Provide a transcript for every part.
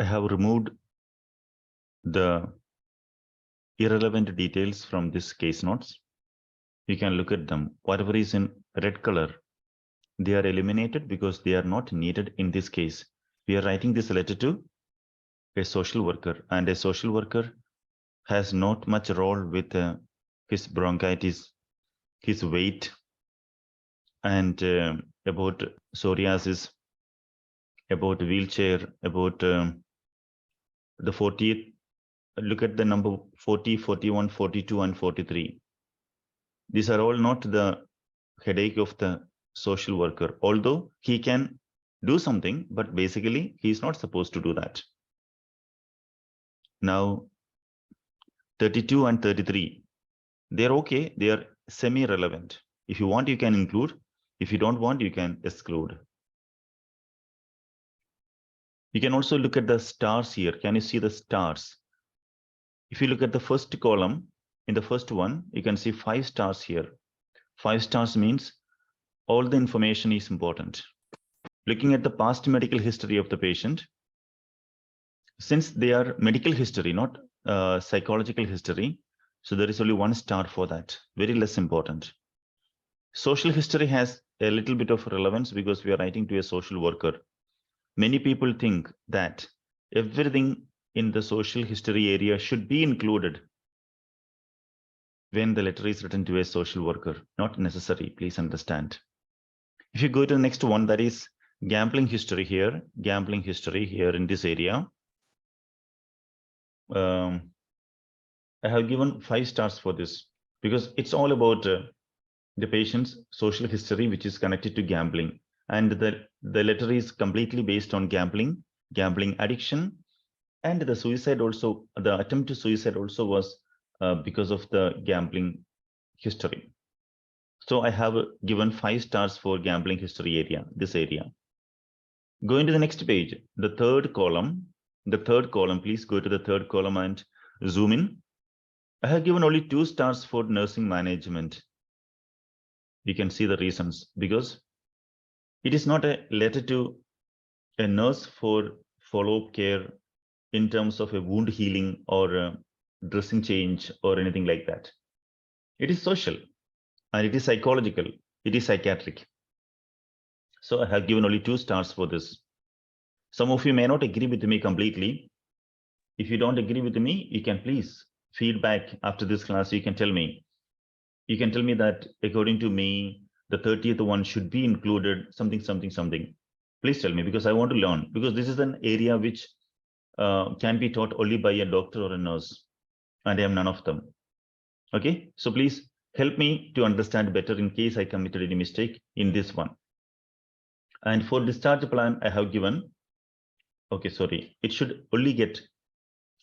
I have removed the irrelevant details from this case notes. You can look at them. Whatever is in red color, they are eliminated because they are not needed in this case. We are writing this letter to a social worker, and a social worker has not much role with his bronchitis, his weight, and about psoriasis, about wheelchair, about the 40th. Look at the number 40, 41, 42, and 43. These are all not the headache of the social worker, although he can do something, but basically he is not supposed to do that. Now, 32 and 33, they're okay, they are semi-relevant. If you want, you can include. If you don't want, you can exclude. You can also look at the stars here. Can you see the stars? If you look at the first column, in the first one, you can see 5 stars here. 5 stars means all the information is important. Looking at the past medical history of the patient, since they are medical history, not psychological history, so there is only 1 star for that, very less important. Social history has a little bit of relevance because we are writing to a social worker. Many people think that everything in the social history area should be included when the letter is written to a social worker. Not necessary, please understand. If you go to the next one, that is gambling history here in this area. I have given 5 stars for this because it's all about the patient's social history, which is connected to gambling. And the letter is completely based on gambling addiction, and the suicide also, the attempt to suicide also was because of the gambling history. So I have given 5 stars for gambling history area, this area. Going to the next page, the third column, please go to the third column and zoom in. I have given only 2 stars for nursing management. You can see the reasons, because it is not a letter to a nurse for follow-up care in terms of a wound healing or a dressing change or anything like that. It is social and it is psychological, it is psychiatric. So I have given only 2 stars for this. Some of you may not agree with me completely. If you don't agree with me, you can please feedback after this class. You can tell me. You can tell me that according to me, the 30th one should be included, something. Please tell me, because I want to learn, because this is an area which can be taught only by a doctor or a nurse, and I am none of them. Okay, so please help me to understand better in case I committed any mistake in this one. And for discharge plan, I have given, okay, sorry, it should only get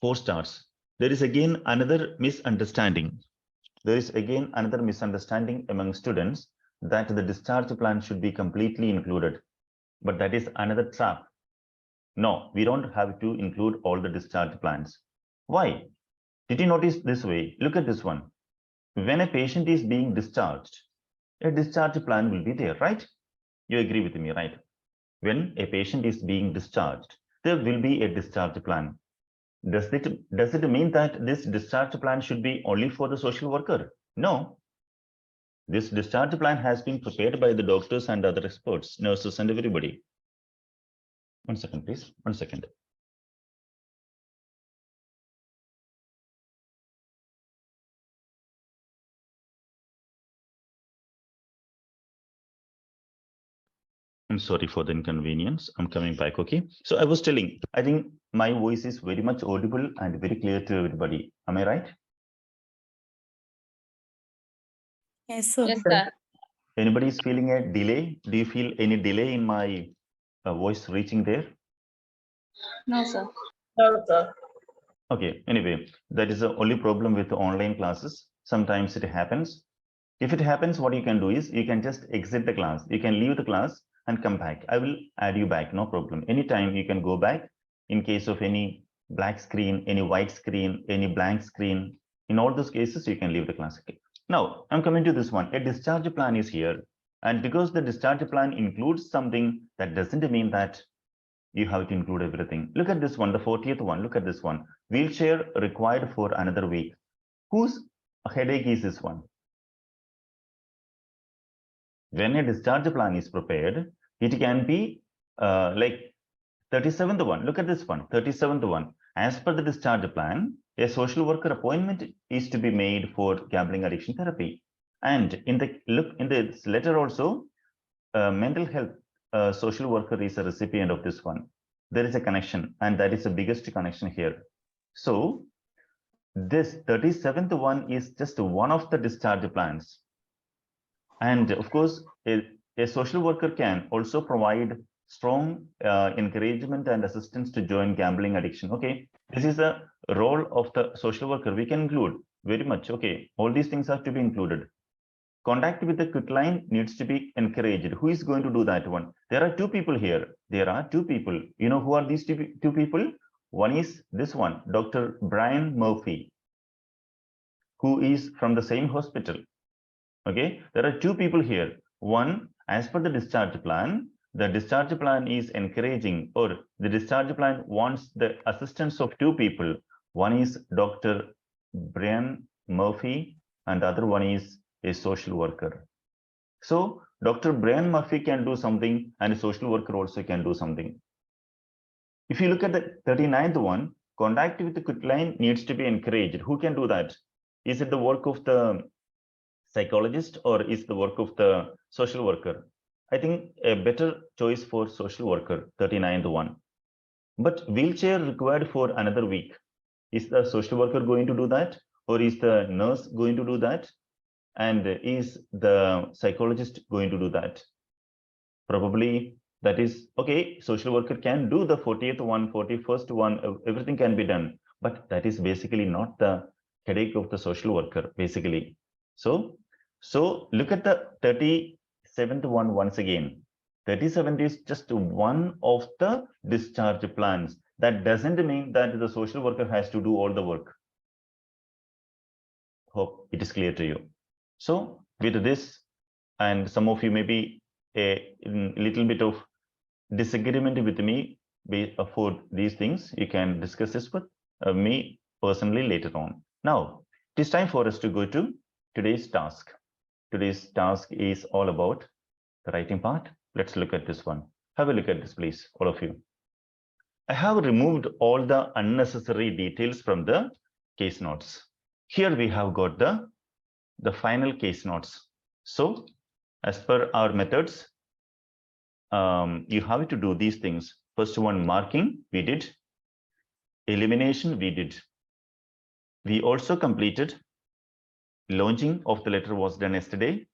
4 stars. There is again another misunderstanding. There is again another misunderstanding among students that the discharge plan should be completely included. But that is another trap. No, we don't have to include all the discharge plans. Why? Did you notice this way? Look at this one. When a patient is being discharged, a discharge plan will be there, right? You agree with me, right? When a patient is being discharged, there will be a discharge plan. Does it mean that this discharge plan should be only for the social worker? No. This discharge plan has been prepared by the doctors and other experts, nurses and everybody. 1 second, please. 1 second. I'm sorry for the inconvenience. I'm coming back, okay? So I was telling, I think my voice is very much audible and very clear to everybody. Am I right? Yes, sir. Yes, sir. Anybody is feeling a delay? Do you feel any delay in my voice reaching there? No, sir. No, sir. Okay, anyway, that is the only problem with the online classes. Sometimes it happens. If it happens, what you can do is you can just exit the class. You can leave the class and come back. I will add you back, no problem. Anytime you can go back in case of any black screen, any white screen, any blank screen. In all those cases, you can leave the class. Okay. Now, I'm coming to this one. A discharge plan is here. And because the discharge plan includes something, that doesn't mean that you have to include everything. Look at this one, the 40th one. Look at this one. Wheelchair required for another week. Whose headache is this one? When a discharge plan is prepared, it can be like 37th one. Look at this one, 37th one. As per the discharge plan, a social worker appointment is to be made for gambling addiction therapy. And in this letter also, mental health social worker is a recipient of this one. There is a connection, and that is the biggest connection here. So this 37th one is just one of the discharge plans. And of course, a social worker can also provide strong encouragement and assistance to join gambling addiction. Okay, this is the role of the social worker. We can include very much. Okay, all these things have to be included. Contact with the quick line needs to be encouraged. Who is going to do that one? There are two people here. There are two people. You know who are these two people? One is this one, Dr. Brian Murphy, who is from the same hospital. Okay, there are two people here. One, as per the discharge plan, the discharge plan is encouraging, or the discharge plan wants the assistance of two people. One is Dr. Brian Murphy, and the other one is a social worker. So Dr. Brian Murphy can do something, and a social worker also can do something. If you look at the 39th one, contact with the quick line needs to be encouraged. Who can do that? Is it the work of the psychologist or is the work of the social worker? I think a better choice for social worker, 39th one. But wheelchair required for another week. Is the social worker going to do that? Or is the nurse going to do that? And is the psychologist going to do that? Probably that is okay. Social worker can do the 40th one, 41st one, everything can be done. But that is basically not the headache of the social worker, basically. So look at the 37th one once again. 37th is just one of the discharge plans. That doesn't mean that the social worker has to do all the work. Hope it is clear to you. So with this, and some of you may be a little bit of disagreement with me for these things, you can discuss this with me personally later on. Now, it is time for us to go to today's task. Today's task is all about the writing part. Let's look at this one. Have a look at this, please, all of you. I have removed all the unnecessary details from the case notes. Here we have got the final case notes. So as per our methods, you have to do these things. First one, marking, we did. Elimination, we did. We also completed launching of the letter was done yesterday.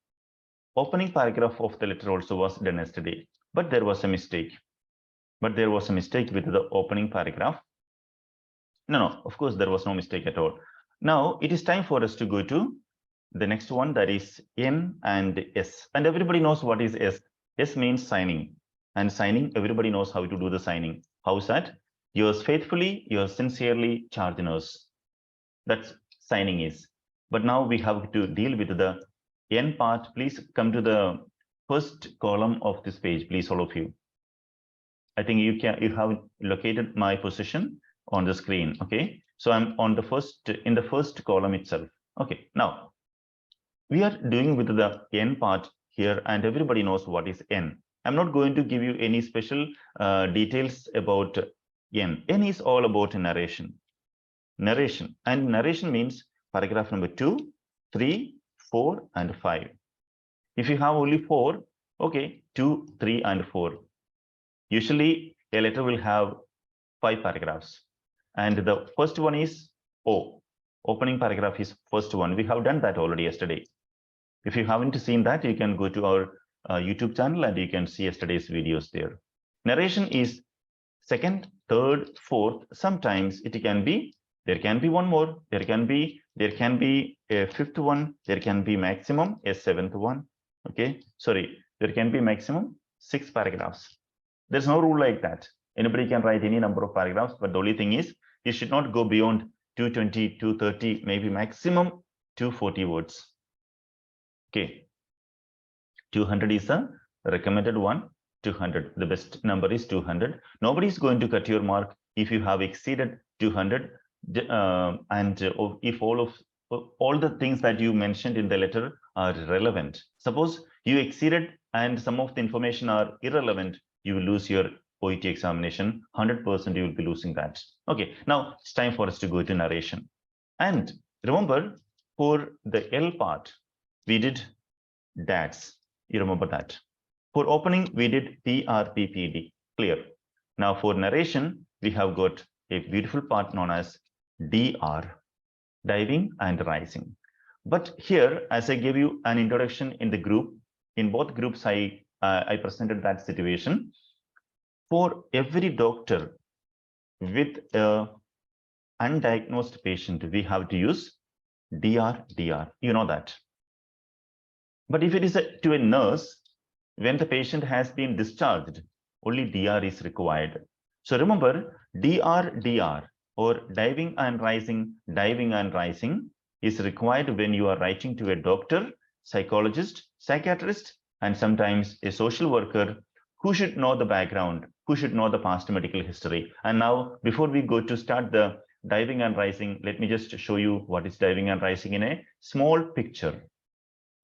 Opening paragraph of the letter also was done yesterday, but there was a mistake. With the opening paragraph. No, of course, there was no mistake at all. Now it is time for us to go to the next one, that is N and S. And everybody knows what is S. S means signing. And signing, everybody knows how to do the signing. How's that? Yours faithfully, yours sincerely, charge nurse. That's signing is. But now we have to deal with the N part. Please come to the first column of this page, please, all of you. I think you have located my position on the screen. Okay, so I'm on in the first column itself. Okay, now we are doing with the N part here, and everybody knows what is N. I'm not going to give you any special details about N. N is all about narration. Narration, and narration means paragraph number 2, 3, 4, and 5. If you have only 4, okay, 2, 3, and 4. Usually a letter will have 5 paragraphs, and the first one is O. Opening paragraph is first one. We have done that already yesterday. If you haven't seen that, you can go to our YouTube channel and you can see yesterday's videos there. Narration is second, third, fourth. Sometimes it can be, there can be one more, there can be a fifth one, there can be maximum a seventh one. Okay, sorry, there can be maximum 6 paragraphs. There's no rule like that. Anybody can write any number of paragraphs, but the only thing is you should not go beyond 220, 230, maybe maximum 240 words. Okay, 200 is the recommended one. 200. The best number is 200. Nobody is going to cut your mark if you have exceeded 200. If all the things that you mentioned in the letter are relevant. Suppose you exceeded and some of the information are irrelevant, you will lose your OET examination. 100% you will be losing that. Okay, now it's time for us to go to narration. And remember, for the L part, we did DATS. You remember that. For opening, we did PRPPD. Clear. Now for narration, we have got a beautiful part known as DR, diving and rising. But here, as I gave you an introduction in the group, in both groups, I presented that situation. For every doctor with a undiagnosed patient, we have to use DR. You know that. But if it is to a nurse, when the patient has been discharged, only DR is required. So remember, DR or diving and rising is required when you are writing to a doctor, psychologist, psychiatrist, and sometimes a social worker who should know the background, who should know the past medical history. And now, before we go to start the diving and rising, let me just show you what is diving and rising in a small picture.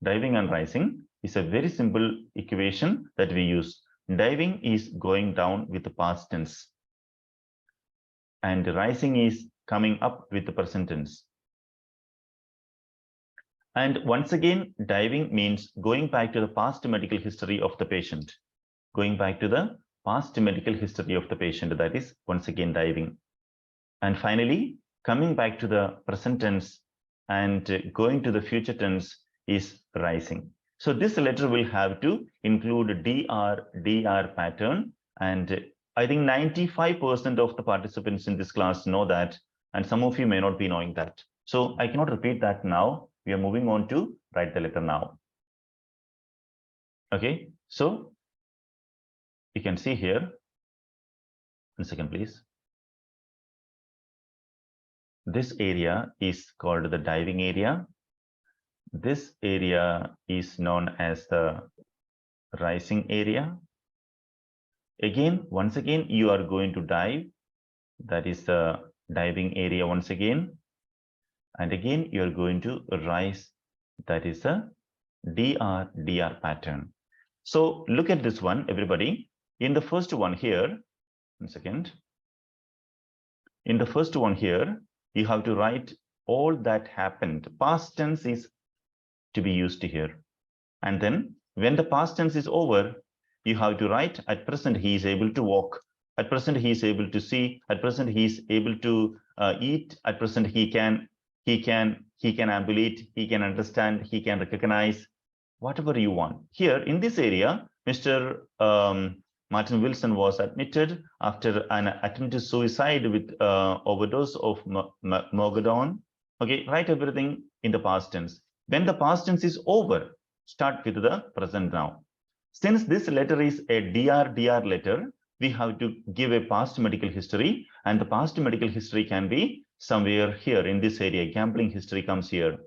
Diving and rising is a very simple equation that we use. Diving is going down with the past tense, and rising is coming up with the present tense. And once again, diving means going back to the past medical history of the patient. Going back to the past medical history of the patient, that is once again diving. And finally, coming back to the present tense and going to the future tense is rising. So this letter will have to include DR pattern, and I think 95% of the participants in this class know that, and some of you may not be knowing that. So I cannot repeat that now. We are moving on to write the letter now. Okay, so you can see here. 1 second, please. This area is called the diving area. This area is known as the rising area. Again, once again, you are going to dive. That is the diving area once again. And again, you're going to rise. That is the DR pattern. So look at this one, everybody. In the first one here, 1 second. In the first one here, you have to write all that happened. Past tense is to be used here. And then when the past tense is over, you have to write at present he is able to walk. At present he is able to see. At present he is able to eat. At present he can ambulate, he can understand, he can recognize, whatever you want. Here in this area, Mr. Martin Wilson was admitted after an attempted suicide with overdose of Mogadon. Okay, write everything in the past tense. When the past tense is over, start with the present now. Since this letter is a DR letter, we have to give a past medical history, and the past medical history can be somewhere here in this area. Gambling history comes here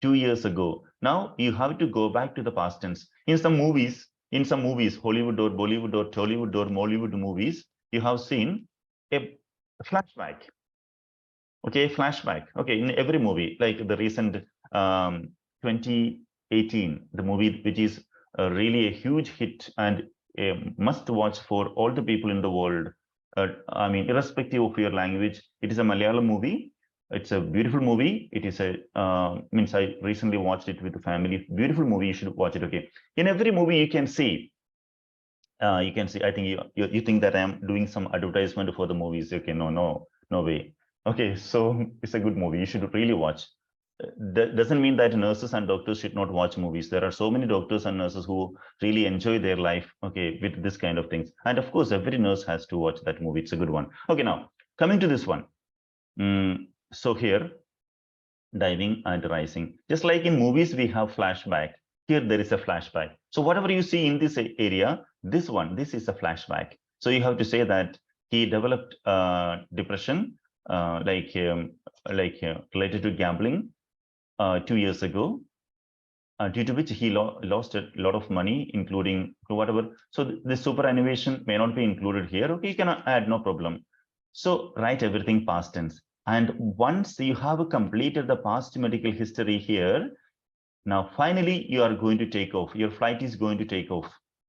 2 years ago. Now you have to go back to the past tense. In some movies, Hollywood or Bollywood or Tollywood or Mollywood movies, you have seen a flashback. Okay, flashback. Okay, in every movie, like the recent 2018, the movie which is really a huge hit and a must watch for all the people in the world. I mean, irrespective of your language, it is a Malayalam movie. It's a beautiful movie. It is a means I recently watched it with the family. Beautiful movie. You should watch it. Okay. In every movie, you can see. I think you think that I am doing some advertisement for the movies. Okay, no way. Okay, so it's a good movie. You should really watch. That doesn't mean that nurses and doctors should not watch movies. There are so many doctors and nurses who really enjoy their life, okay, with this kind of things. And of course, every nurse has to watch that movie. It's a good one. Okay, now coming to this one. So here, diving and rising. Just like in movies, we have flashback. Here, there is a flashback. So whatever you see in this area, this is a flashback. So you have to say that he developed depression, related to gambling 2 years ago. due to which he lost a lot of money, including whatever. So the superannuation may not be included here. Okay, you can add, no problem. So write everything past tense. And once you have completed the past medical history here, now finally you are going to take off. Your flight is going to take off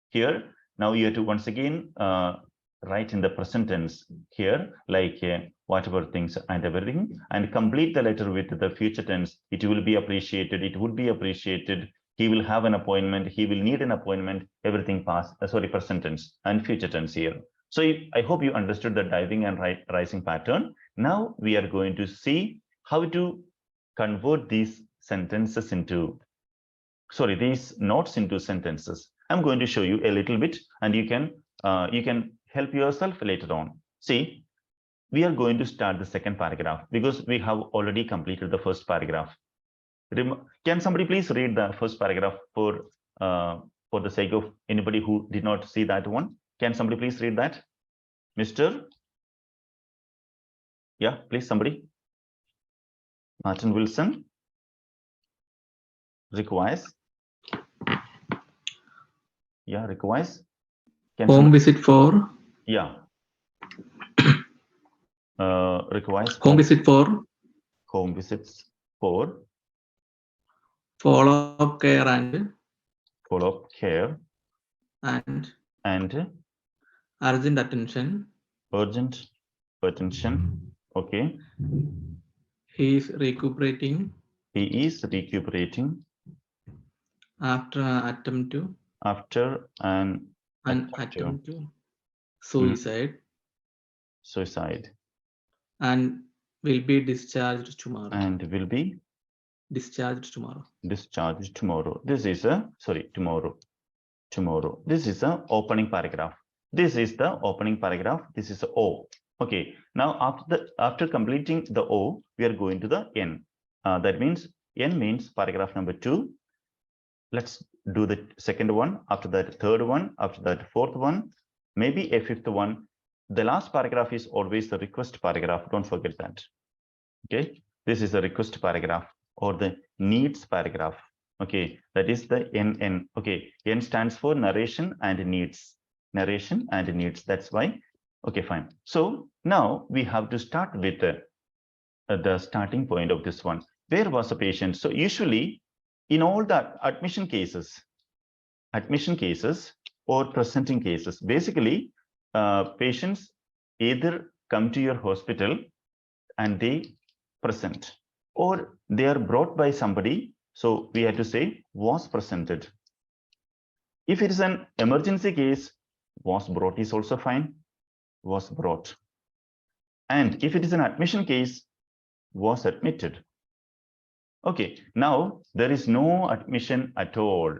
here. Now you have to once again write in the present tense here, like whatever things and everything, and complete the letter with the future tense. It will be appreciated. It would be appreciated. He will have an appointment. He will need an appointment. Everything past, present tense and future tense here. So I hope you understood the diving and rising pattern. Now we are going to see how to convert these sentences into, these notes into sentences. I'm going to show you a little bit, and you can help yourself later on. See, we are going to start the second paragraph because we have already completed the first paragraph. Can somebody please read the first paragraph for the sake of anybody who did not see that one? Can somebody please read that? Mr. Yeah, please, somebody. Martin Wilson requires. Yeah, requires. Home visit for. Yeah. Requires home visit for. Home visits for. Follow-up care and. Follow-up care. And. Urgent attention. Urgent attention. Okay. He is recuperating. He is recuperating. After an attempt to. After an attempt to. Suicide. Suicide. And will be discharged tomorrow. And will be discharged tomorrow. Discharged tomorrow. This is a, tomorrow. Tomorrow. This is the opening paragraph. This is the opening paragraph. This is O. Okay. Now after completing the O, we are going to the N. That means N means paragraph number 2. Let's do the second one. After that, third one. After that, fourth one. Maybe a fifth one. The last paragraph is always the request paragraph. Don't forget that. Okay. This is the request paragraph or the needs paragraph. Okay. That is the NN. Okay. N stands for narration and needs. Narration and needs. That's why. Okay, fine. So now we have to start with the starting point of this one. Where was the patient? So usually in all the admission cases or presenting cases, basically patients either come to your hospital and they present, or they are brought by somebody. So we have to say was presented. If it is an emergency case, was brought is also fine. Was brought. And if it is an admission case, was admitted. Okay, now there is no admission at all.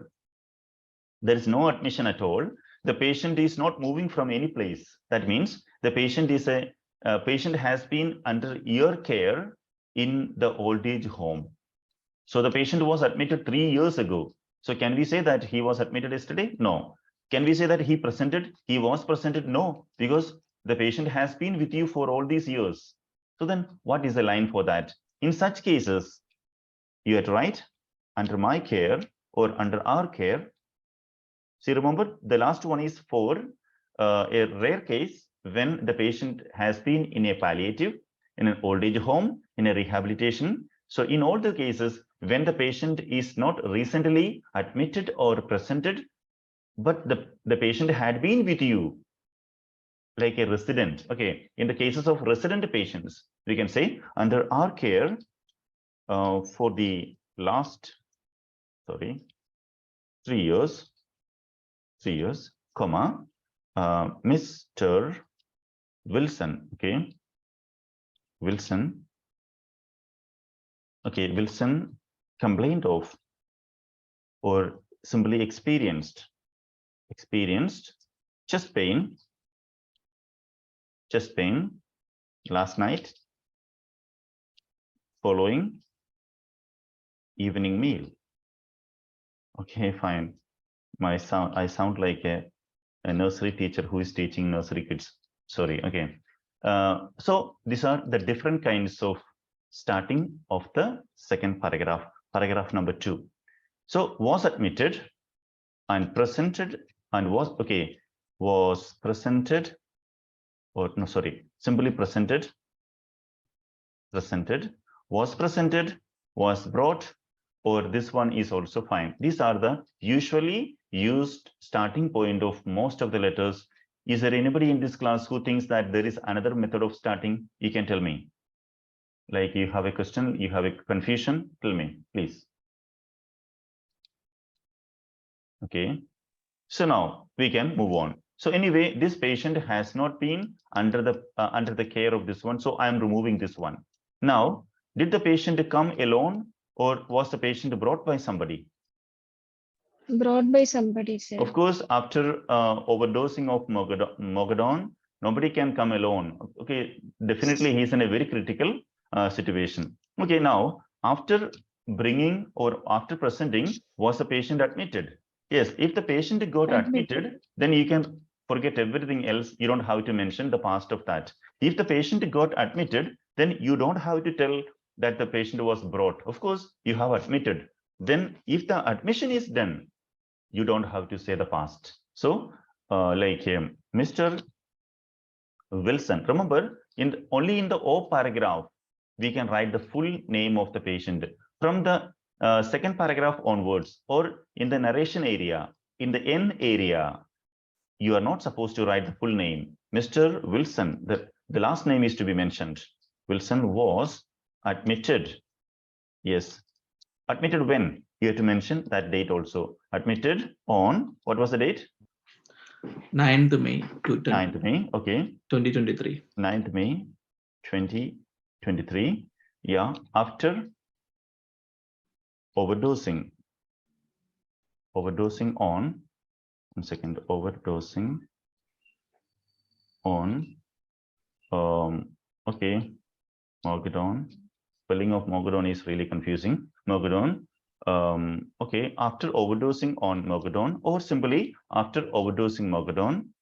There is no admission at all. The patient is not moving from any place. That means the patient is patient has been under your care in the old age home. So the patient was admitted 3 years ago. So can we say that he was admitted yesterday? No. Can we say that he presented? He was presented? No, because the patient has been with you for all these years. So then what is the line for that? In such cases, you have to write under my care or under our care. See, remember the last one is for a rare case when the patient has been in a palliative, in an old age home, in a rehabilitation. So in all the cases, when the patient is not recently admitted or presented, but the patient had been with you like a resident. Okay, in the cases of resident patients, we can say under our care for the last 3 years, comma, Mr. Wilson. Okay, Wilson. Okay, Wilson complained of or simply experienced chest pain last night following evening meal. Okay, fine. I sound like a nursery teacher who is teaching nursery kids. Sorry. Okay. So these are the different kinds of starting of the second paragraph, paragraph number 2. So was admitted and presented and was presented, or no, sorry, simply presented, was presented, was brought, or this one is also fine. These are the usually used starting point of most of the letters. Is there anybody in this class who thinks that there is another method of starting? You can tell me. Like you have a question, you have a confusion, tell me, please. Okay. So now we can move on. So anyway, this patient has not been under the care of this one. So I am removing this one. Now, did the patient come alone or was the patient brought by somebody? Brought by somebody, sir. Of course, after overdosing of mogadon, nobody can come alone. Okay, definitely he's in a very critical situation. Okay, now after bringing or after presenting, was the patient admitted? Yes, if the patient got admitted, then you can forget everything else. You don't have to mention the past of that. If the patient got admitted, then you don't have to tell that the patient was brought. Of course, you have admitted. Then if the admission is done, you don't have to say the past. So like Mr. Wilson, remember only in the O paragraph, we can write the full name of the patient. From the second paragraph onwards, or in the narration area, in the N area, you are not supposed to write the full name. Mr. Wilson, the last name is to be mentioned. Wilson was admitted. Yes. Admitted when? You have to mention that date also. Admitted on, what was the date? 9th May 9th May, okay. 2023. 9th May 2023. Yeah, after overdosing. Overdosing on, one second, overdosing on, okay, mogadon. Spelling of mogadon is really confusing. Mogadon. Okay, after overdosing on mogadon, or simply after overdosing mogadon,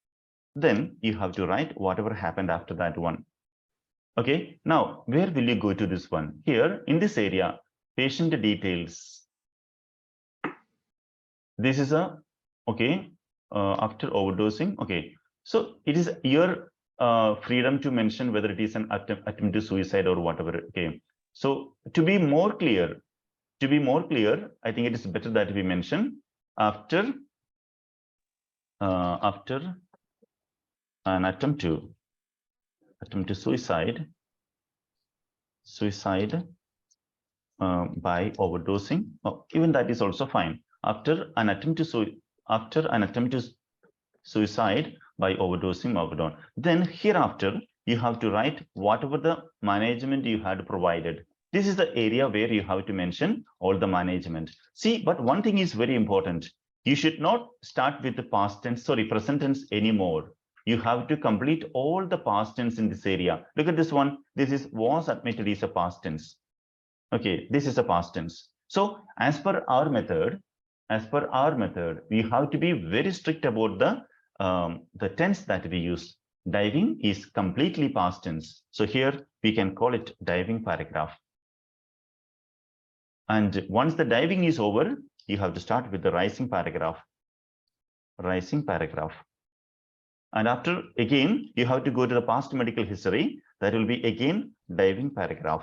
then you have to write whatever happened after that one. Okay, now where will you go to this one? Here in this area, patient details. This is a, okay, after overdosing. Okay, so it is your freedom to mention whether it is an attempt to suicide or whatever. Okay, so to be more clear, I think it is better that we mention after an attempt to suicide by overdosing. Oh, even that is also fine. After an attempt to suicide by overdosing mogadon, then hereafter you have to write whatever the management you had provided. This is the area where you have to mention all the management. See, but one thing is very important. You should not start with the past tense, sorry, present tense anymore. You have to complete all the past tense in this area. Look at this one. This is was admitted is a past tense. Okay, this is a past tense. So as per our method, we have to be very strict about the tense that we use. Diving is completely past tense. So here we can call it diving paragraph. And once the diving is over, you have to start with the rising paragraph. Rising paragraph. And after, again, you have to go to the past medical history. That will be again diving paragraph.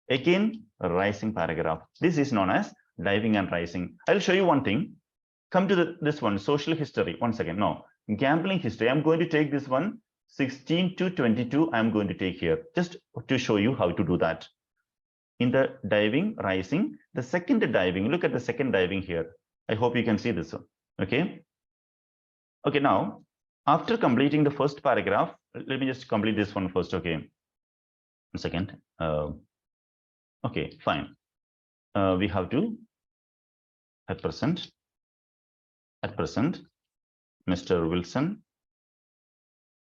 Again, rising paragraph. This is known as diving and rising. I'll show you one thing. Come to this one, social history. Once again, no, gambling history. I'm going to take this one, 16 to 22. I'm going to take here just to show you how to do that. In the diving, rising, the second diving, look at the second diving here. I hope you can see this one. Okay. Okay, now, after completing the first paragraph, let me just complete this one first. Okay. 1 second. Okay, fine. We have to, at present, Mr. Wilson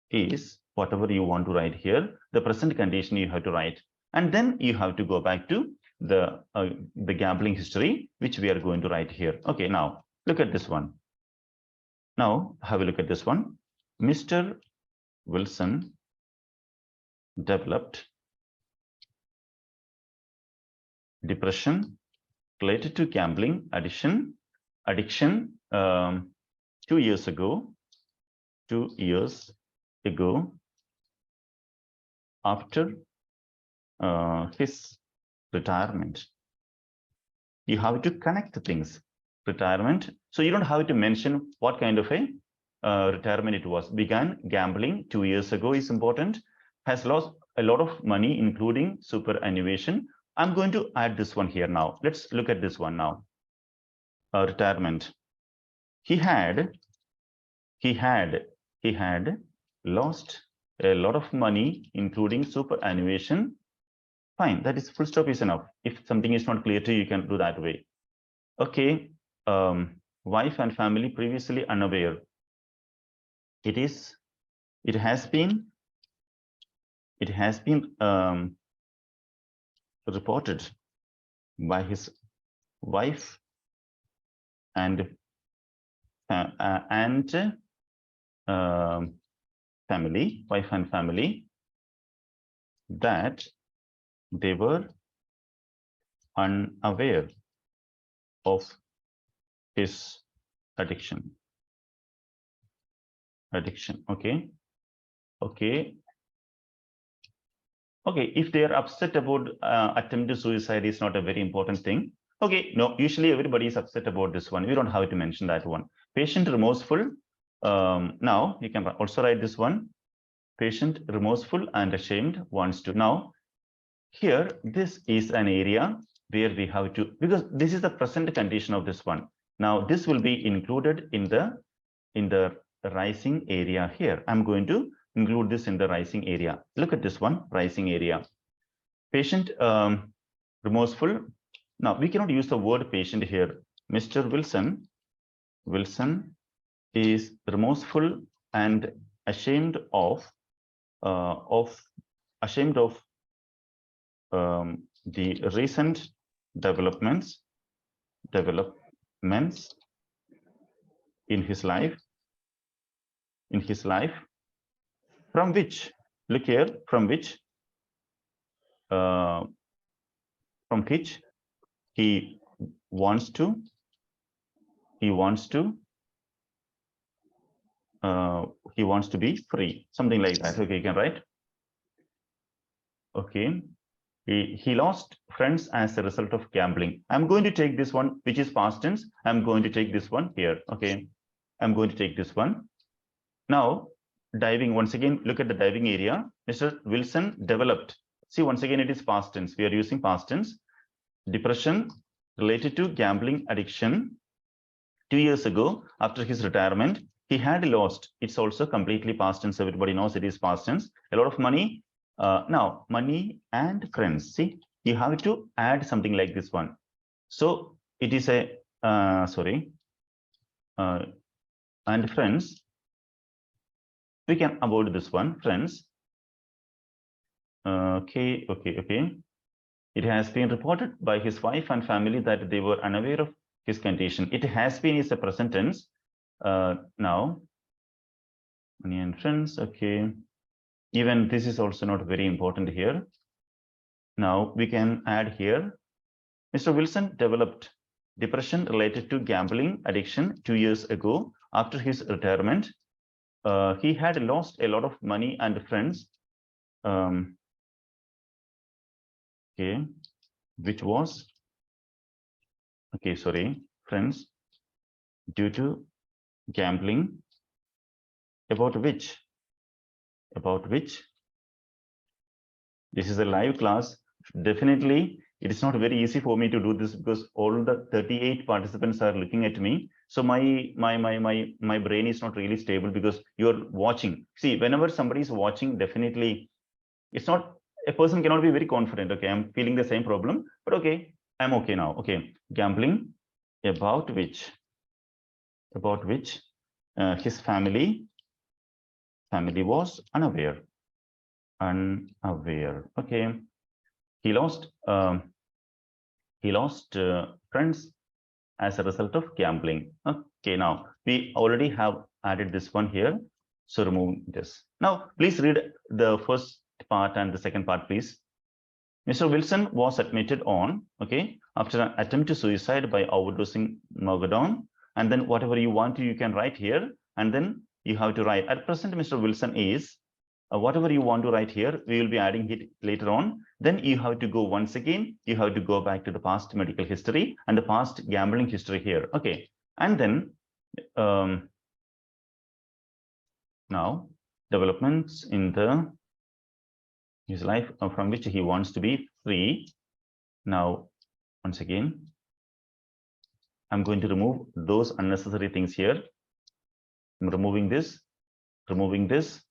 is whatever you want to write here, the present condition you have to write. And then you have to go back to the gambling history, which we are going to write here. Okay, now look at this one. Now have a look at this one. Mr. Wilson developed depression, related to gambling addiction 2 years ago. 2 years ago, after his retirement. You have to connect things. Retirement. So you don't have to mention what kind of a retirement it was. Began gambling 2 years ago is important. Has lost a lot of money, including superannuation. I'm going to add this one here now. Let's look at this one now. Retirement. He had lost a lot of money, including superannuation. Fine, that is full stop is enough. If something is not clear to you, you can do that way. Okay, wife and family previously unaware. It has been reported by his wife and family, wife and family, that they were unaware of his addiction. Okay. If they are upset about attempted suicide, is not a very important thing. Okay, no, usually everybody is upset about this one. We don't have to mention that one. Patient remorseful. Now you can also write this one. Patient remorseful and ashamed wants to. Now here, this is an area where we have to, because this is the present condition of this one. Now this will be included in the rising area here. I'm going to include this in the rising area. Look at this one, rising area. Patient remorseful. Now we cannot use the word patient here. Mr. Wilson is remorseful and ashamed of the recent developments in his life, from which, look here, from which he wants to be free, something like that. Okay, you can write. Okay, he lost friends as a result of gambling. I'm going to take this one, which is past tense. I'm going to take this one here. Okay, I'm going to take this one. Now, diving once again, look at the diving area. Mr. Wilson developed. See, once again, it is past tense. We are using past tense. Depression related to gambling addiction 2 years ago, after his retirement, he had lost. It's also completely past tense. Everybody knows it is past tense. A lot of money. Now, money and friends. See, you have to add something like this one. So it is a and friends. We can avoid this one, friends. Okay. It has been reported by his wife and family that they were unaware of his condition. It has been is a present tense. Now, money and friends. Okay. Even this is also not very important here. Now we can add here. Mr. Wilson developed depression related to gambling addiction 2 years ago after his retirement. He had lost a lot of money and friends. Okay, which was friends due to gambling, about which this is a live class. Definitely it is not very easy for me to do this because all the 38 participants are looking at me. So my brain is not really stable because you're watching. See, whenever somebody is watching, definitely it's not, a person cannot be very confident. Okay, I'm feeling the same problem, but okay, I'm okay now. Okay, gambling, about which his family was unaware. Okay, he lost friends as a result of gambling. Okay, now we already have added this one here, so remove this. Now please read the first part and the second part, please. Mr. Wilson was admitted on, okay, after an attempt to suicide by overdosing Mogadon. And then whatever you want to, you can write here. And then you have to write, at present, Mr. Wilson is, whatever you want to write here, we will be adding it later on. Then you have to go once again, you have to go back to the past medical history and the past gambling history here. Okay. And then now developments in his life from which he wants to be free. Now, once again, I'm going to remove those unnecessary things here. I'm removing this, removing this,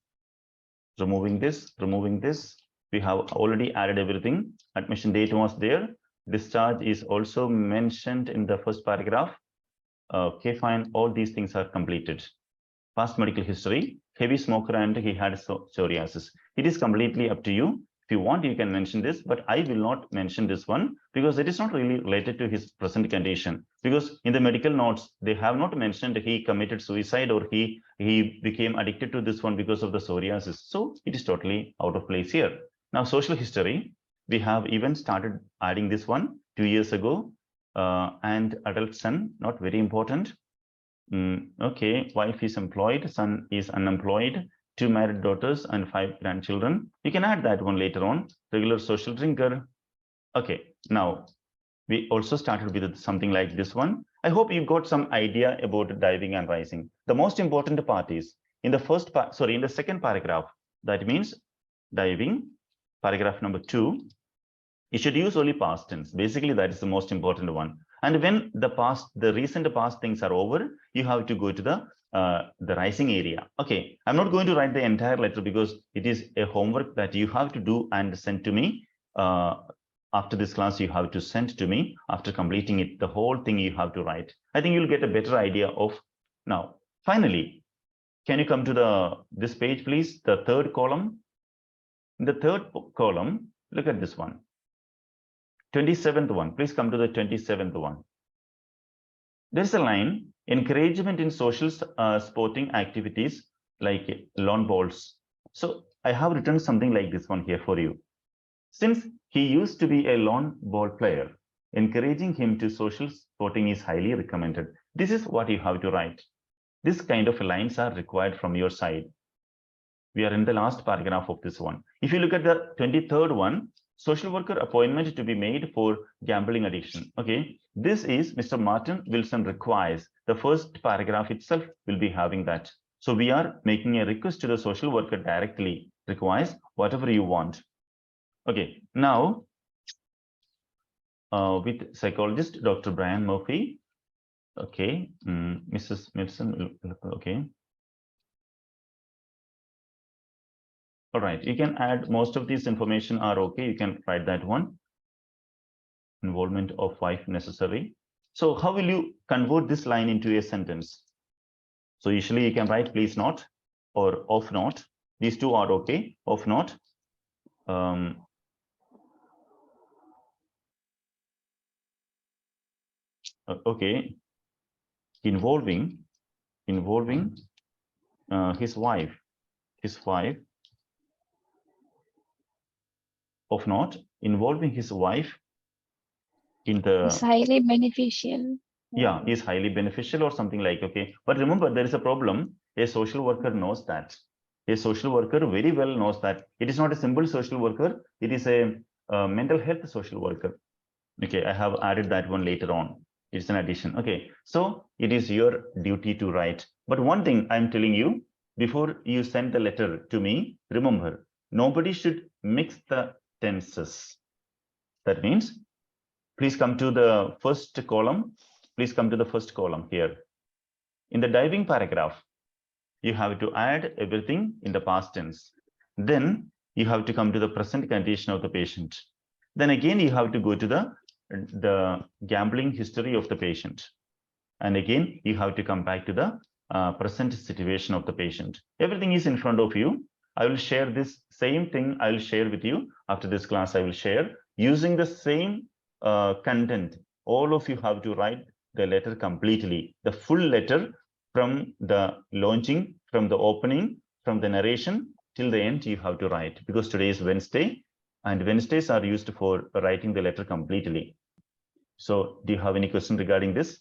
removing this, removing this. We have already added everything. Admission date was there. Discharge is also mentioned in the first paragraph. Okay, fine. All these things are completed. Past medical history, heavy smoker, and he had psoriasis. It is completely up to you. If you want, you can mention this, but I will not mention this one because it is not really related to his present condition. Because in the medical notes, they have not mentioned he committed suicide or he became addicted to this one because of the psoriasis. So it is totally out of place here. Now, social history, we have even started adding this one 2 years ago, and adult son, not very important. Okay, wife is employed, son is unemployed, 2 married daughters and 5 grandchildren. You can add that one later on. Regular social drinker. Okay, now we also started with something like this one. I hope you got some idea about diving and rising. The most important part is in the first part, sorry, in the second paragraph. That means diving, paragraph number 2. You should use only past tense. Basically, that is the most important one. And when the recent past things are over, you have to go to the rising area. Okay, I'm not going to write the entire letter because it is a homework that you have to do and send to me. After this class, you have to send to me. After completing it, the whole thing you have to write. I think you'll get a better idea of now. Finally, can you come to this page, please? The third column. In the third column, look at this one. 27th one. Please come to the 27th one. There's a line, encouragement in social sporting activities like lawn bowls. So I have written something like this one here for you. Since he used to be a lawn ball player, encouraging him to social sporting is highly recommended. This is what you have to write. This kind of lines are required from your side. We are in the last paragraph of this one. If you look at the 23rd one, social worker appointment to be made for gambling addiction. Okay, this is Mr. Martin Wilson requires. The first paragraph itself will be having that. So we are making a request to the social worker directly, requires whatever you want. Okay, now with psychologist Dr. Brian Murphy. Okay, Mrs. Wilson. Okay. All right, you can add most of these information are okay. You can write that one. Involvement of wife necessary. So how will you convert this line into a sentence? So usually you can write please not or of not. These two are okay. Of not. Okay. Involving his wife. Of not involving his wife in the It's highly beneficial. yeah, is highly beneficial or something like, okay. But remember, there is a problem. A social worker knows that. A social worker very well knows that it is not a simple social worker. It is a mental health social worker. Okay, I have added that one later on. It's an addition. Okay, so it is your duty to write. But one thing I'm telling you, before you send the letter to me, remember, nobody should mix the tenses. That means, please come to the first column. Please come to the first column here. In the diving paragraph, you have to add everything in the past tense. Then you have to come to the present condition of the patient. Then again, you have to go to the gambling history of the patient. And again, you have to come back to the present situation of the patient. Everything is in front of you. I will share this same thing. I will share with you after this class. I will share using the same content. All of you have to write the letter completely, the full letter from the launching, from the opening, from the narration till the end. You have to write because today is Wednesday. and Wednesdays are used for writing the letter completely. So do you have any question regarding this?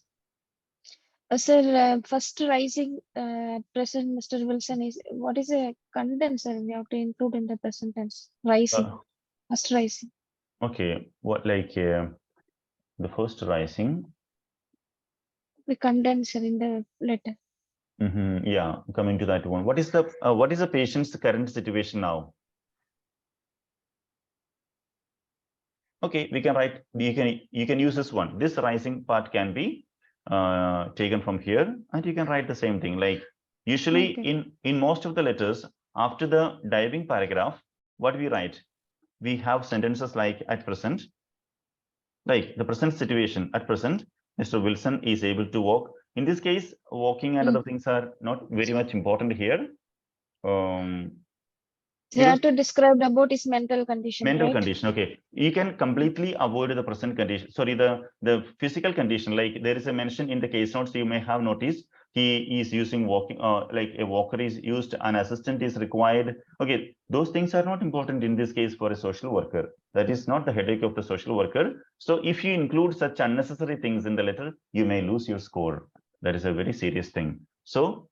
Sir, first rising present, Mr. Wilson, is what is a condenser we have to include in the present tense? Rising, first rising. Okay, what like the first rising? The condenser in the letter. Yeah, coming to that one. What is the patient's current situation now? Okay, we can write. You can use this one. This rising part can be taken from here, and you can write the same thing. Like usually in most of the letters, after the diving paragraph, what we write? We have sentences like at present, like the present situation. At present, Mr. Wilson is able to walk. In this case, walking and other things are not very much important here. You have to describe about his mental condition. Mental right? condition. Okay, you can completely avoid the present condition. Sorry, the physical condition. Like there is a mention in the case notes. You may have noticed he is using walking. Like a walker is used, an assistant is required. Okay, those things are not important in this case for a social worker. That is not the headache of the social worker. So if you include such unnecessary things in the letter, you may lose your score. That is a very serious thing. So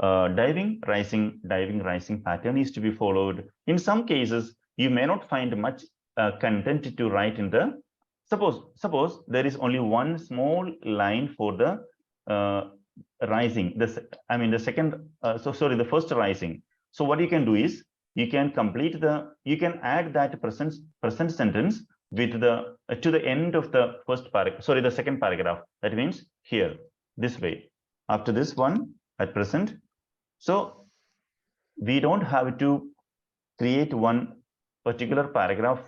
diving, rising pattern is to be followed. In some cases, you may not find much content to write in the, suppose there is only one small line for the rising, the second, the first rising. So what you can do is, you can add that present sentence with the, to the end of the the second paragraph. That means here, this way. After this one, at present. So we don't have to create one particular paragraph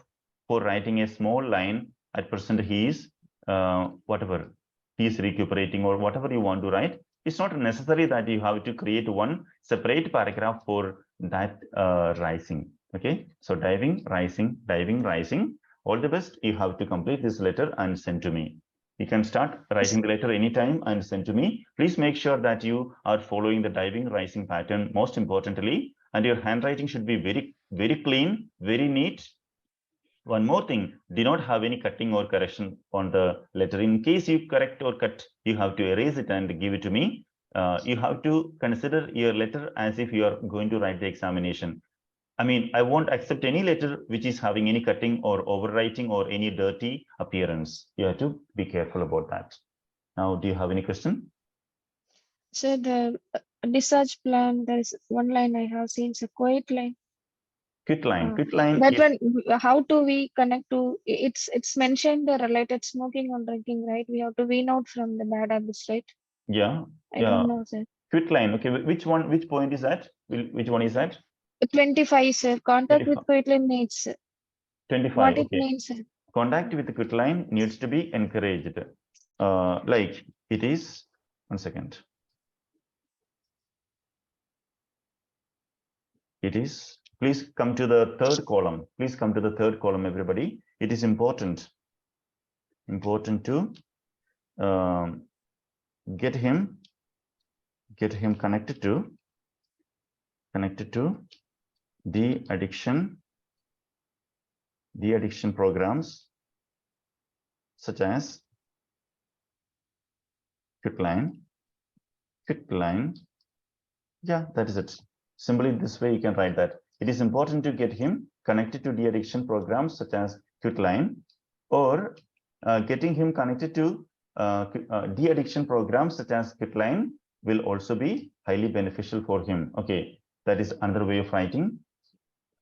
for writing a small line. At present, he is whatever, he is recuperating or whatever you want to write. It's not necessary that you have to create one separate paragraph for that rising. Okay, so diving, rising. All the best. You have to complete this letter and send to me. You can start writing the letter anytime and send to me. Please make sure that you are following the diving, rising pattern most importantly, and your handwriting should be very, very clean, very neat. One more thing, do not have any cutting or correction on the letter. In case you correct or cut, you have to erase it and give it to me. You have to consider your letter as if you are going to write the examination. I mean, I won't accept any letter which is having any cutting or overwriting or any dirty appearance. You have to be careful about that. Now, do you have any question? So the discharge plan, there is one line I have seen, it's a quiet line. Quit line. Quit line. That one, how do we connect to? It's mentioned the related smoking or drinking, right? We have to wean out from the bad habits, right? Yeah. I don't know, sir. Quit line. Okay, which one? Which point is that? Which one is that? 25, sir. Contact 25. with quit line needs. 25. What okay. it means, sir? Contact with the quit line needs to be encouraged. Like it is. 1 second. It is. Please come to the third column. Please come to the third column, everybody. It is important to get him connected to the addiction programs such as quit line. Yeah, that is it. Simply this way you can write that. It is important to get him connected to de-addiction programs such as quit line, or getting him connected to de-addiction programs such as quit line will also be highly beneficial for him. Okay, that is another way of writing.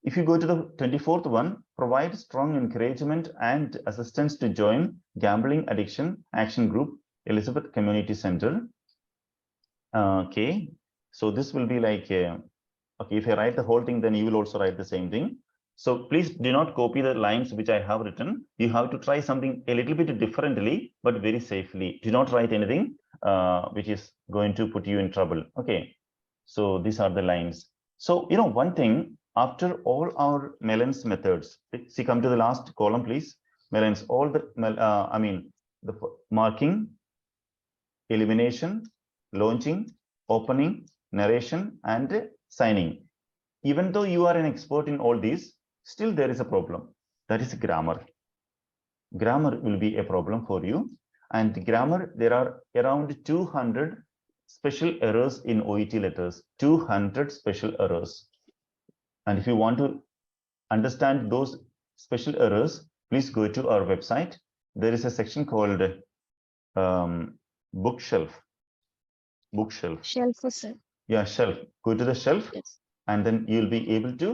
If you go to the 24th one, provide strong encouragement and assistance to join Gambling Addiction Action Group, Elizabeth Community Center. Okay, so this will be like, okay, if I write the whole thing, then you will also write the same thing. So please do not copy the lines which I have written. You have to try something a little bit differently, but very safely. Do not write anything which is going to put you in trouble. Okay, so these are the lines. So, you know, one thing, after all our Mellon's methods, see, come to the last column, please. Mellon's, all the, the marking, elimination, launching, opening, narration, and signing. Even though you are an expert in all these, still there is a problem. That is grammar. Grammar will be a problem for you. And grammar, there are around 200 special errors in OET letters, 200 special errors. And if you want to understand those special errors, please go to our website. There is a section called bookshelf. Bookshelf. Shelf, sir. Yeah, shelf. Go to the shelf, Yes. and then you'll be able to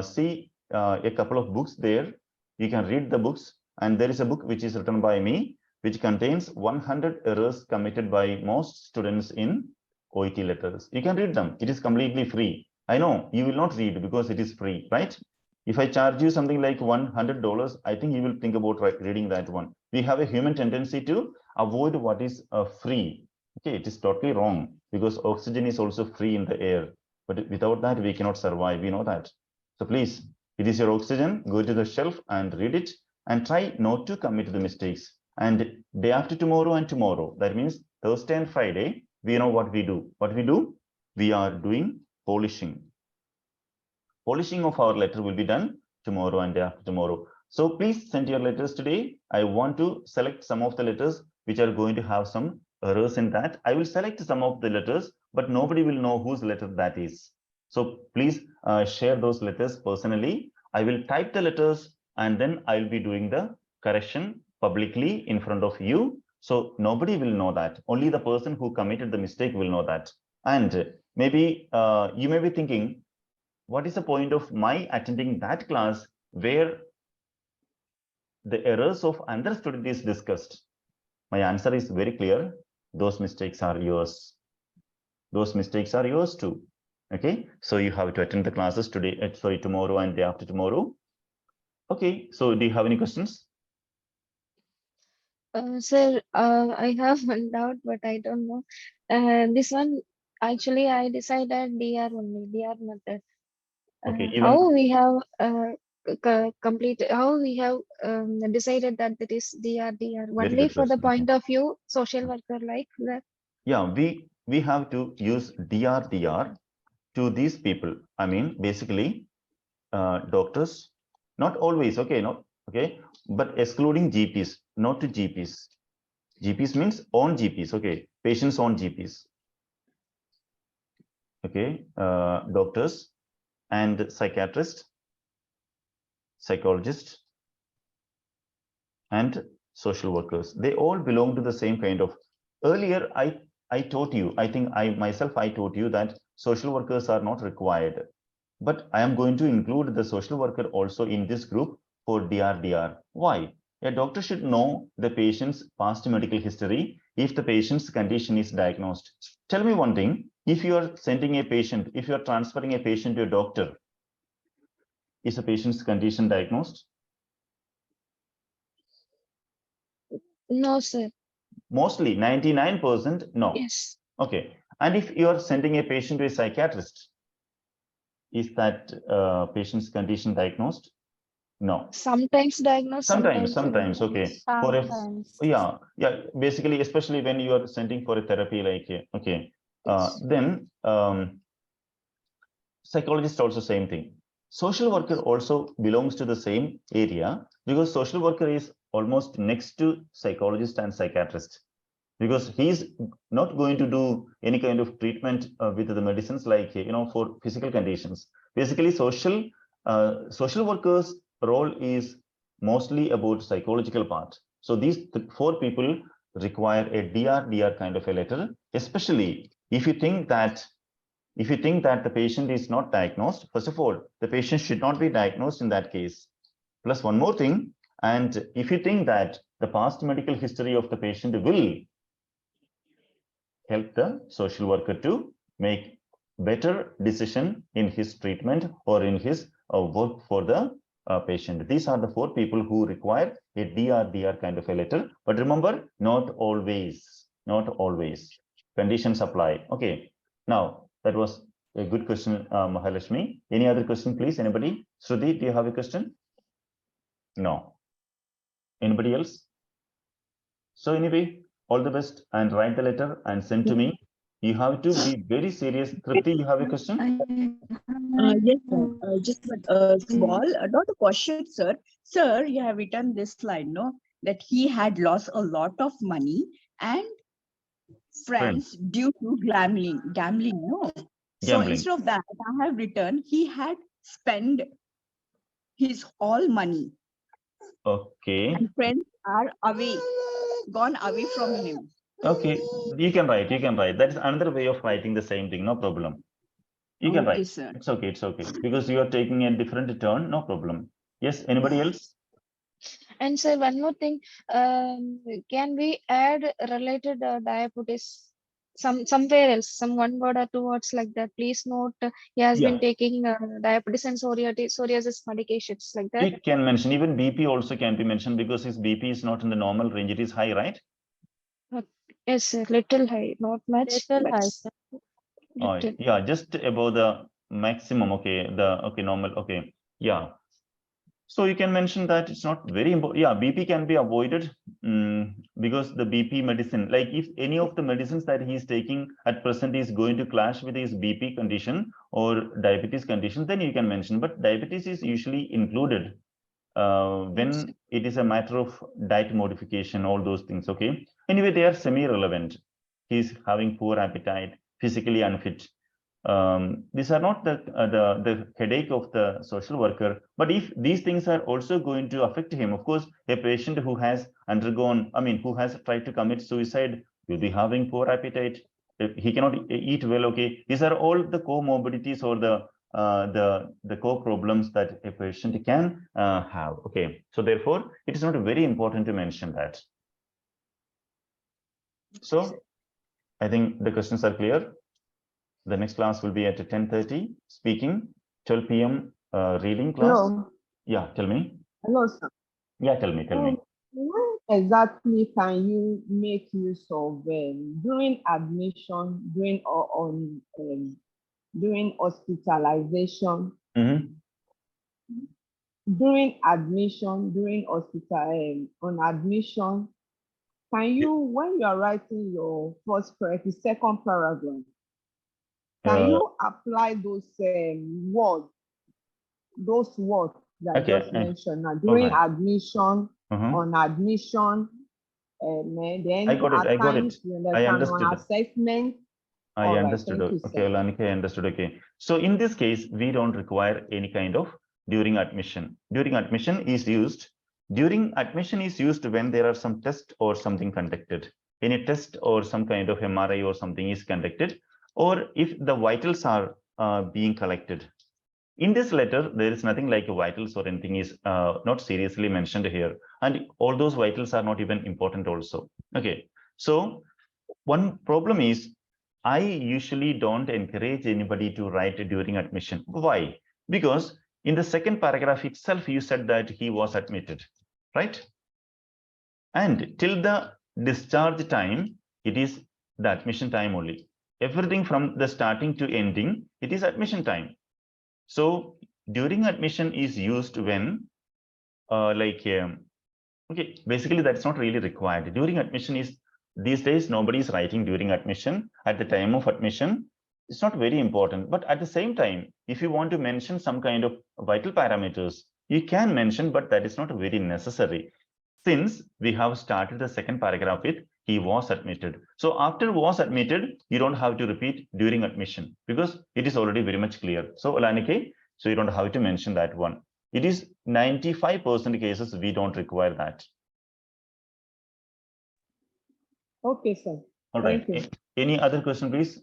see a couple of books there. You can read the books, and there is a book which is written by me, which contains 100 errors committed by most students in OET letters. You can read them. It is completely free. I know you will not read because it is free, right? If I charge you something like $100, I think you will think about reading that one. We have a human tendency to avoid what is free. Okay, it is totally wrong because oxygen is also free in the air. But without that, we cannot survive. We know that. So please, it is your oxygen. Go to the shelf and read it and try not to commit the mistakes. And day after tomorrow and tomorrow, that means Thursday and Friday, we know what we do. What we do? We are doing polishing. Polishing of our letter will be done tomorrow and day after tomorrow. So please send your letters today. I want to select some of the letters which are going to have some errors in that. I will select some of the letters, but nobody will know whose letter that is. So please share those letters personally. I will type the letters and then I'll be doing the correction publicly in front of you. So nobody will know that. Only the person who committed the mistake will know that. And maybe you may be thinking, what is the point of my attending that class where the errors of another student is discussed? My answer is very clear. Those mistakes are yours. Those mistakes are yours too. Okay, so you have to attend the classes today, tomorrow and day after tomorrow. Okay, so do you have any questions? Sir, I have one doubt, but I don't know. This one, actually, I decided DR only, DR method. Okay, even How we have completed, how we have decided that it is DR, DR, very only good for the question. point of view, social worker like that. Yeah, we have to use DR to these people. I mean, basically, doctors, not always, okay, not okay, but excluding GPs, not to GPs. GPs means on GPs, okay, patients on GPs. Okay, doctors and psychiatrists, psychologists, and social workers. They all belong to the same kind of. Earlier, I taught you, I think I taught you that social workers are not required. But I am going to include the social worker also in this group for DRDR. Why? A doctor should know the patient's past medical history if the patient's condition is diagnosed. Tell me one thing, if you are sending a patient, if you are transferring a patient to a doctor, is the patient's condition diagnosed? No, sir. Mostly, 99%, no. Yes. Okay. And if you are sending a patient to a psychiatrist, is that patient's condition diagnosed? No. Sometimes diagnosed, Sometimes, okay. For a, Sometimes. yeah, basically, especially when you are sending for a therapy, like, okay, Yes. then psychologist also same thing. Social worker also belongs to the same area because social worker is almost next to psychologist and psychiatrist, because he's not going to do any kind of treatment with the medicines, like, for physical conditions. Basically, social workers role is mostly about psychological part. So these four people require a DRDR kind of a letter, especially if you think that the patient is not diagnosed. First of all, the patient should not be diagnosed in that case. Plus one more thing, and if you think that the past medical history of the patient will help the social worker to make better decision in his treatment or in his work for the patient. These are the four people who require a DRDR kind of a letter. But remember, not always. Conditions apply. Okay. Now, that was a good question, Mahalakshmi. Any other question, please? Anybody? Shruti, do you have a question? No. Anybody else? So anyway, all the best and write the letter and send to me. You have to be very serious. Tripti, you have a question? Yes, sir. Just small, not a question, sir. Sir, you have written this line, no, that he had lost a lot of money and friends due to gambling, no. So Gambling. instead of that, I have written he had spent his all money Okay. and friends are gone away from him. Okay. You can write. You can write. That is another way of writing the same thing. No problem. You can Okay, write. sir. It's okay. It's okay. Because you are taking a different turn. No problem. Yes. Anybody else? And sir, one more thing, can we add related diabetes somewhere else, some one word or two words like that? Please note, he has Yeah. been taking diabetes and psoriasis medications like that. You can mention even BP also can be mentioned because his BP is not in the normal range. It is high, right? Yes, sir, little high, not much. Little but high, sir. little. Yeah, just above the maximum. Okay, normal. Okay, yeah. So you can mention that it's not very important. Yeah, BP can be avoided because the BP medicine, like if any of the medicines that he is taking at present is going to clash with his BP condition or diabetes condition, then you can mention. But diabetes is usually included when it is a matter of diet modification, all those things. Okay. Anyway, they are semi-relevant. He's having poor appetite, physically unfit. These are not the headache of the social worker. But if these things are also going to affect him, of course, a patient who has undergone, who has tried to commit suicide will be having poor appetite. He cannot eat well. Okay, these are all the comorbidities or the core problems that a patient can have. Okay, so therefore, it is not very important to mention that. So, I think the questions are clear. The next class will be at 10:30 speaking, 12 p.m. Reading class. Hello. Yeah, tell me. Hello, sir. Yeah, tell me. When exactly can you make use of during admission, during hospitalization, during admission, during hospital, on admission? Can you, when you are writing your second paragraph, can you apply those words that I just mentioned now during admission, on admission, then I got it. I got it. I understood. On assessment. I understood. Thank you, Okay, sir. Alanika, I understood. Okay. So in this case, we don't require any kind of during admission. During admission is used when there are some test or something conducted. Any test or some kind of MRI or something is conducted, or if the vitals are being collected. In this letter, there is nothing like vitals or anything is not seriously mentioned here. And all those vitals are not even important also. Okay. So one problem is I usually don't encourage anybody to write during admission. Why? Because in the second paragraph itself, you said that he was admitted, right? And till the discharge time, it is the admission time only. Everything from the starting to ending, it is admission time. So during admission is used when okay, basically that's not really required. During admission is, these days nobody is writing during admission. At the time of admission, it's not very important. But at the same time, if you want to mention some kind of vital parameters, you can mention, but that is not very necessary. Since we have started the second paragraph with he was admitted. So after was admitted, you don't have to repeat during admission because it is already very much clear. So Alanike, so you don't have to mention that one. It is 95% cases we don't require that. Okay, sir. All right. Any other question, please?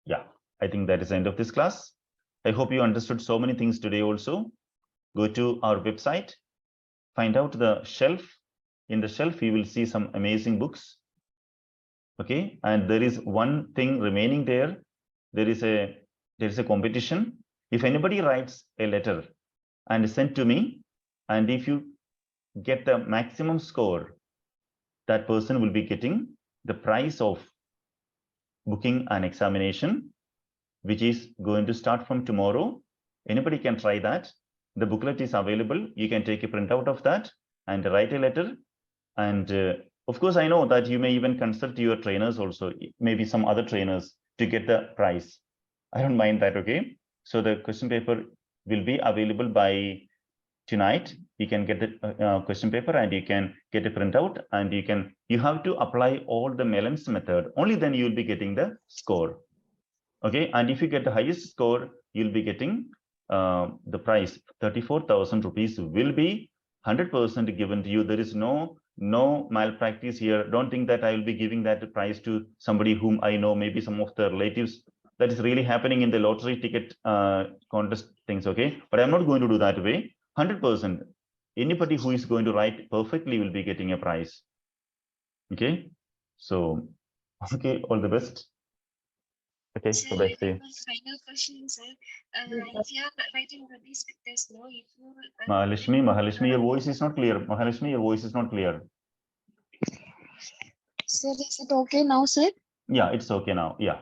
Yeah, I think that is the end of this class. I hope you understood so many things today also. Go to our website, find out the shelf. In the shelf, you will see some amazing books. Okay, and there is one thing remaining there. There is a competition. If anybody writes a letter and send to me, and if you get the maximum score, that person will be getting the prize of booking an examination, which is going to start from tomorrow. Anybody can try that. The booklet is available. You can take a printout of that and write a letter. And Of course, I know that you may even consult your trainers also, maybe some other trainers, to get the price. I don't mind that, okay? So the question paper will be available by tonight. You can get the question paper and you can get a printout, and you have to apply all the Mellon's method. Only then you will be getting the score. Okay, and if you get the highest score, you'll be getting the price. 34,000 rupees will be 100% given to you. There is no malpractice here. Don't think that I will be giving that prize to somebody whom I know, maybe some of the relatives. That is really happening in the lottery ticket contest things, okay? But I'm not going to do that way. 100%. Anybody who is going to write perfectly will be getting a prize. Okay, so okay, all the best. Okay, so that's it. Final question, sir. If you are writing the basic test, no, if you Mahalashmi, your voice is not clear. Mahalashmi, your voice is not clear. Sir, is it okay now, sir? Yeah, it's okay now. Yeah.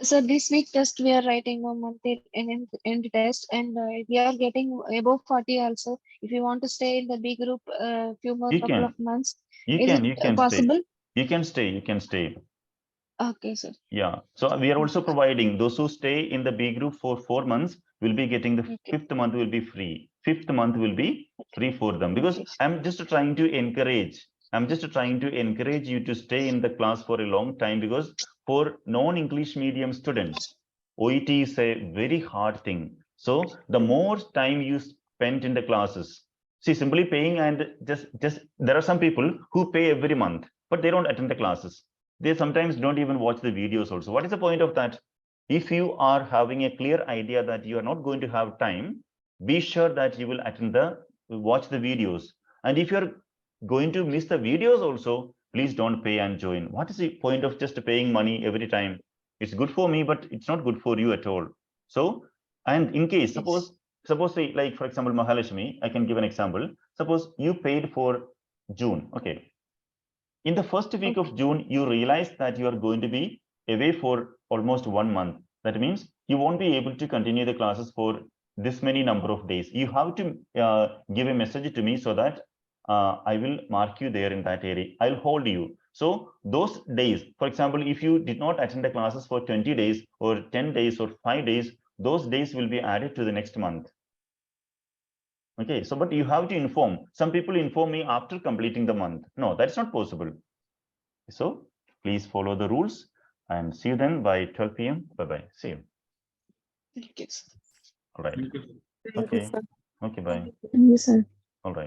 So this week test we are writing a monthly end test, and we are getting above 40 also. If you want to stay in the B group few more You couple can. of months, You is can it possible? stay. You can stay. You can stay. Okay, sir. Yeah. So we are also providing those who stay in the B group for 4 months will be getting the Okay. 5th month will be free. 5th month will be free for them, because Okay. I'm just trying to encourage. I'm just trying to encourage you to stay in the class for a long time, because for non-English medium students, OET is a very hard thing. So the more time you spend in the classes, see, simply paying and just there are some people who pay every month, but they don't attend the classes. They sometimes don't even watch the videos also. What is the point of that? If you are having a clear idea that you are not going to have time, be sure that you will watch the videos. And if you're going to miss the videos also, please don't pay and join. What is the point of just paying money every time? It's good for me, but it's not good for you at all. So, and in case, suppose say, like, for example, Mahalashmi, I can give an example. Suppose you paid for June, okay. In the first week of June, you realize that you are going to be away for almost 1 month. That means you won't be able to continue the classes for this many number of days. You have to give a message to me so that I will mark you there in that area. I'll hold you. So those days, for example, if you did not attend the classes for 20 days or 10 days or 5 days, those days will be added to the next month. Okay, so but you have to inform. Some people inform me after completing the month. No, that's not possible. So please follow the rules, and see you then by 12 p.m. Bye-bye. See you. Thank you, sir. All right. Thank you. Okay. Okay, bye. Yes, sir.